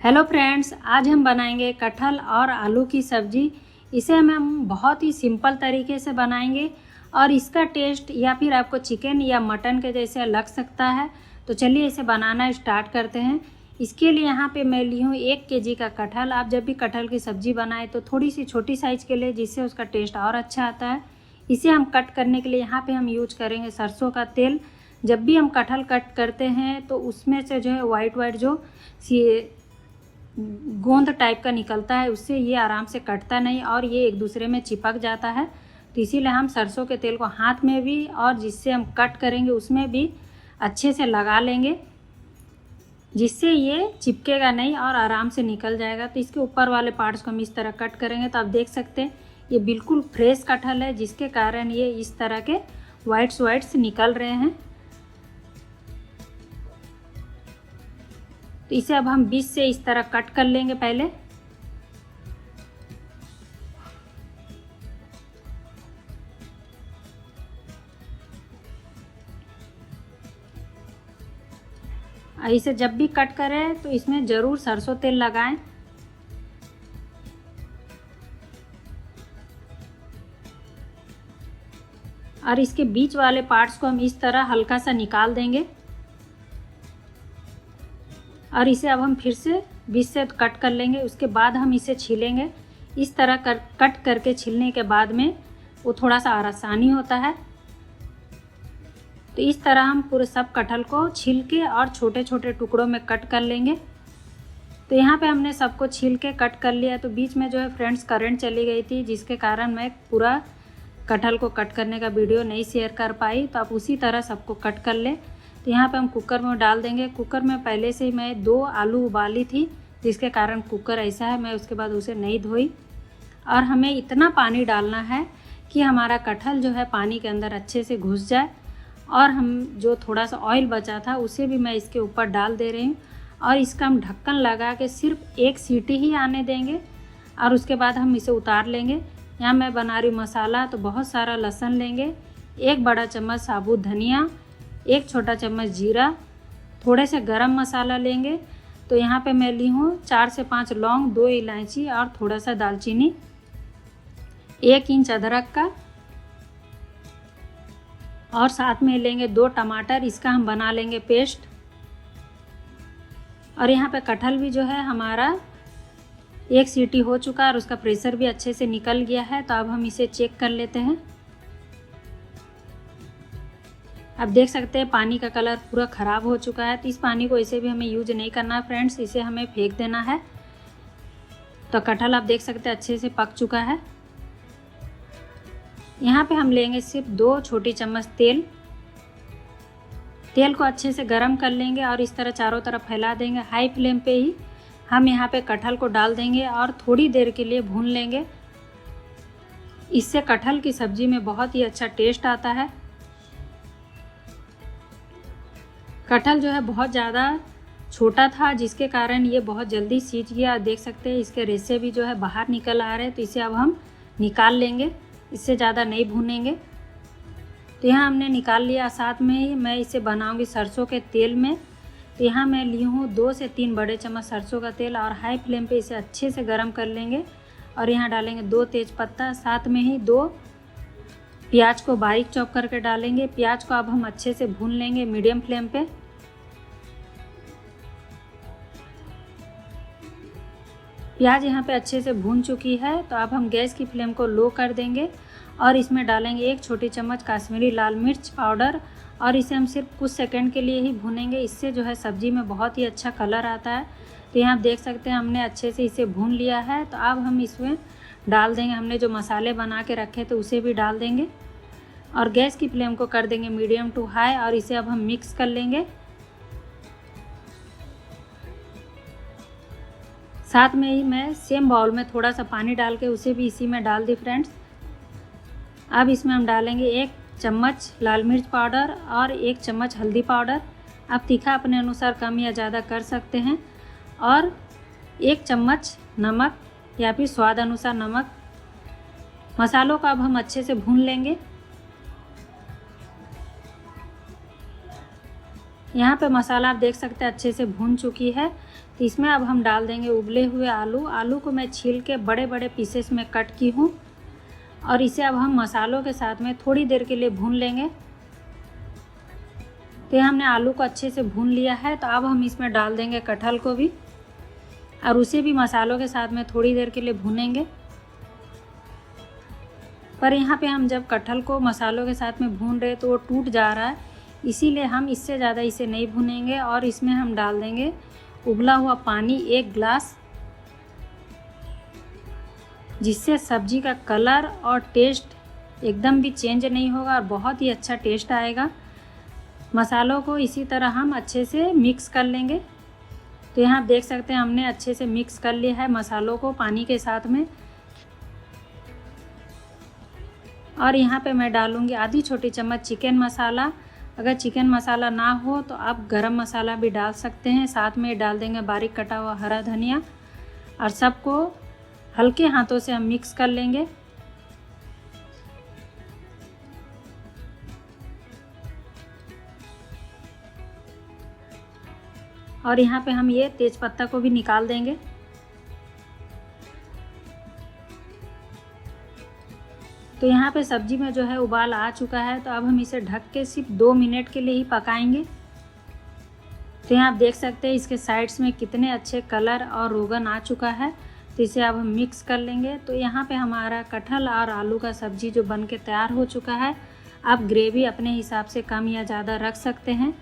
Hello friends, आज हम बनाएंगे कटहल और आलू की सब्ज़ी। इसे हम बहुत ही सिंपल तरीके से बनाएंगे और इसका टेस्ट या फिर आपको चिकन या मटन के जैसे लग सकता है। तो चलिए इसे बनाना स्टार्ट करते हैं। इसके लिए यहाँ पे मैं ली हूँ 1 केजी का कटहल। आप जब भी कटहल की सब्ज़ी बनाएं तो थोड़ी सी छोटी साइज़ के लिए, जिससे उसका टेस्ट और अच्छा आता है। इसे हम कट करने के लिए यहाँ पे हम यूज करेंगे सरसों का तेल। जब भी हम कटहल कट करते हैं तो उसमें से जो है वाइट जो गोंद टाइप का निकलता है, उससे ये आराम से कटता नहीं और ये एक दूसरे में चिपक जाता है। तो इसीलिए हम सरसों के तेल को हाथ में भी और जिससे हम कट करेंगे उसमें भी अच्छे से लगा लेंगे, जिससे ये चिपकेगा नहीं और आराम से निकल जाएगा। तो इसके ऊपर वाले पार्ट्स को हम इस तरह कट करेंगे। तो आप देख सकते हैं ये बिल्कुल फ्रेश कटहल है, जिसके कारण ये इस तरह के वाइट्स निकल रहे हैं। तो इसे अब हम बीच से इस तरह कट कर लेंगे पहले। इसे जब भी कट करें तो इसमें ज़रूर सरसों तेल लगाएं। और इसके बीच वाले पार्ट्स को हम इस तरह हल्का सा निकाल देंगे और इसे अब हम फिर से बीच से कट कर लेंगे। उसके बाद हम इसे छीलेंगे। इस तरह कट करके छीलने के बाद में वो थोड़ा सा आसानी होता है। तो इस तरह हम पूरे सब कटहल को छील के और छोटे छोटे टुकड़ों में कट कर लेंगे। तो यहाँ पे हमने सबको छील के कट कर लिया। तो बीच में जो है फ्रेंड्स करंट चली गई थी, जिसके कारण मैं पूरा कटहल को कट करने का वीडियो नहीं शेयर कर पाई। तो आप उसी तरह सबको कट कर लें। तो यहाँ पे हम कुकर में डाल देंगे। कुकर में पहले से ही मैं 2 आलू उबाली थी, जिसके कारण कुकर ऐसा है। मैं उसके बाद उसे नहीं धोई। और हमें इतना पानी डालना है कि हमारा कटहल जो है पानी के अंदर अच्छे से घुस जाए। और हम जो थोड़ा सा ऑयल बचा था उसे भी मैं इसके ऊपर डाल दे रही हूँ। और इसका हम ढक्कन लगा के सिर्फ 1 सीटी ही आने देंगे और उसके बाद हम इसे उतार लेंगे। यहाँ मैं बना रही हूँ मसाला। तो बहुत सारा लहसुन लेंगे, 1 बड़ा चम्मच साबुत धनिया, 1 छोटा चम्मच जीरा, थोड़े से गरम मसाला लेंगे। तो यहाँ पे मैं ली हूँ 4 से 5 लौंग, 2 इलायची और थोड़ा सा दालचीनी, 1 इंच अदरक का, और साथ में लेंगे 2 टमाटर। इसका हम बना लेंगे पेस्ट। और यहाँ पे कटहल भी जो है हमारा 1 सीटी हो चुका है और उसका प्रेशर भी अच्छे से निकल गया है। तो अब हम इसे चेक कर लेते हैं। अब देख सकते हैं पानी का कलर पूरा ख़राब हो चुका है। तो इस पानी को ऐसे भी हमें यूज नहीं करना है फ्रेंड्स, इसे हमें फेंक देना है। तो कटहल आप देख सकते हैं अच्छे से पक चुका है। यहाँ पे हम लेंगे सिर्फ 2 छोटी चम्मच तेल। तेल को अच्छे से गरम कर लेंगे और इस तरह चारों तरफ फैला देंगे। हाई फ्लेम पे ही हम यहाँ पे कटहल को डाल देंगे और थोड़ी देर के लिए भून लेंगे। इससे कटहल की सब्ज़ी में बहुत ही अच्छा टेस्ट आता है। कटहल जो है बहुत ज़्यादा छोटा था, जिसके कारण ये बहुत जल्दी सीज गया। देख सकते हैं इसके रेशे भी जो है बाहर निकल आ रहे हैं। तो इसे अब हम निकाल लेंगे, इससे ज़्यादा नहीं भूनेंगे। तो यहाँ हमने निकाल लिया। साथ में ही मैं इसे बनाऊंगी सरसों के तेल में। तो यहाँ मैं ली हूँ 2 से 3 बड़े चम्मच सरसों का तेल और हाई फ्लेम पे इसे अच्छे से गर्म कर लेंगे। और यहाँ डालेंगे 2 तेज़पत्ता, साथ में ही 2 प्याज को बारीक चॉप करके डालेंगे। प्याज को अब हम अच्छे से भून लेंगे मीडियम फ्लेम पे। प्याज यहाँ पे अच्छे से भून चुकी है। तो अब हम गैस की फ्लेम को लो कर देंगे और इसमें डालेंगे 1 छोटी चम्मच कश्मीरी लाल मिर्च पाउडर। और इसे हम सिर्फ कुछ सेकंड के लिए ही भूनेंगे। इससे जो है सब्ज़ी में बहुत ही अच्छा कलर आता है। तो यहाँ आप देख सकते हैं हमने अच्छे से इसे भून लिया है। तो अब हम इसमें डाल देंगे हमने जो मसाले बना के रखे थे उसे भी डाल देंगे और गैस की फ्लेम को कर देंगे मीडियम टू हाई। और इसे अब हम मिक्स कर लेंगे। साथ में ही मैं सेम बाउल में थोड़ा सा पानी डाल के उसे भी इसी में डाल दी फ्रेंड्स। अब इसमें हम डालेंगे 1 चम्मच लाल मिर्च पाउडर और 1 चम्मच हल्दी पाउडर। आप तीखा अपने अनुसार कम या ज़्यादा कर सकते हैं। और 1 चम्मच नमक या फिर स्वाद अनुसार नमक। मसालों को अब हम अच्छे से भून लेंगे। यहाँ पे मसाला आप देख सकते हैं अच्छे से भून चुकी है। तो इसमें अब हम डाल देंगे उबले हुए आलू। आलू को मैं छील के बड़े बड़े पीसेस में कट की हूँ और इसे अब हम मसालों के साथ में थोड़ी देर के लिए भून लेंगे। तो हमने आलू को अच्छे से भून लिया है। तो अब हम इसमें डाल देंगे कटहल को भी और उसे भी मसालों के साथ में थोड़ी देर के लिए भूनेंगे। पर यहाँ पे हम जब कटहल को मसालों के साथ में भून रहे तो वो टूट जा रहा है, इसीलिए हम इससे ज़्यादा इसे नहीं भूनेंगे। और इसमें हम डाल देंगे उबला हुआ पानी 1 गिलास, जिससे सब्जी का कलर और टेस्ट एकदम भी चेंज नहीं होगा और बहुत ही अच्छा टेस्ट आएगा। मसालों को इसी तरह हम अच्छे से मिक्स कर लेंगे। तो यहाँ आप देख सकते हैं हमने अच्छे से मिक्स कर लिया है मसालों को पानी के साथ में। और यहाँ पे मैं डालूँगी आधी छोटी चम्मच चिकन मसाला। अगर चिकन मसाला ना हो तो आप गरम मसाला भी डाल सकते हैं। साथ में डाल देंगे बारीक कटा हुआ हरा धनिया और सबको हल्के हाथों से हम मिक्स कर लेंगे। और यहाँ पे हम ये तेज़पत्ता को भी निकाल देंगे। तो यहाँ पे सब्जी में जो है उबाल आ चुका है। तो अब हम इसे ढक के सिर्फ 2 मिनट के लिए ही पकाएंगे। तो यहाँ आप देख सकते हैं इसके साइड्स में कितने अच्छे कलर और रोगन आ चुका है। तो इसे अब हम मिक्स कर लेंगे। तो यहाँ पे हमारा कटहल और आलू का सब्जी जो बन के तैयार हो चुका है। आप ग्रेवी अपने हिसाब से कम या ज़्यादा रख सकते हैं।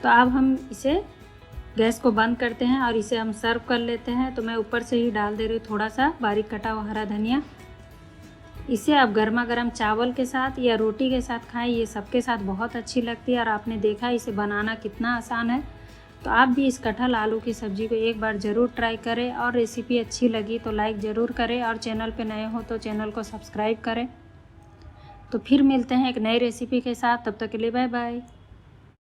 तो अब हम इसे गैस को बंद करते हैं और इसे हम सर्व कर लेते हैं। तो मैं ऊपर से ही डाल दे रही हूँ थोड़ा सा बारीक कटा हुआ हरा धनिया। इसे आप गर्मा गर्म चावल के साथ या रोटी के साथ खाएं, ये सबके साथ बहुत अच्छी लगती है। और आपने देखा इसे बनाना कितना आसान है। तो आप भी इस कटहल आलू की सब्ज़ी को एक बार ज़रूर ट्राई करें। और रेसिपी अच्छी लगी तो लाइक ज़रूर करें और चैनल पे नए हो तो चैनल को सब्सक्राइब करें। तो फिर मिलते हैं एक नई रेसिपी के साथ, तब तक के लिए बाय बाय।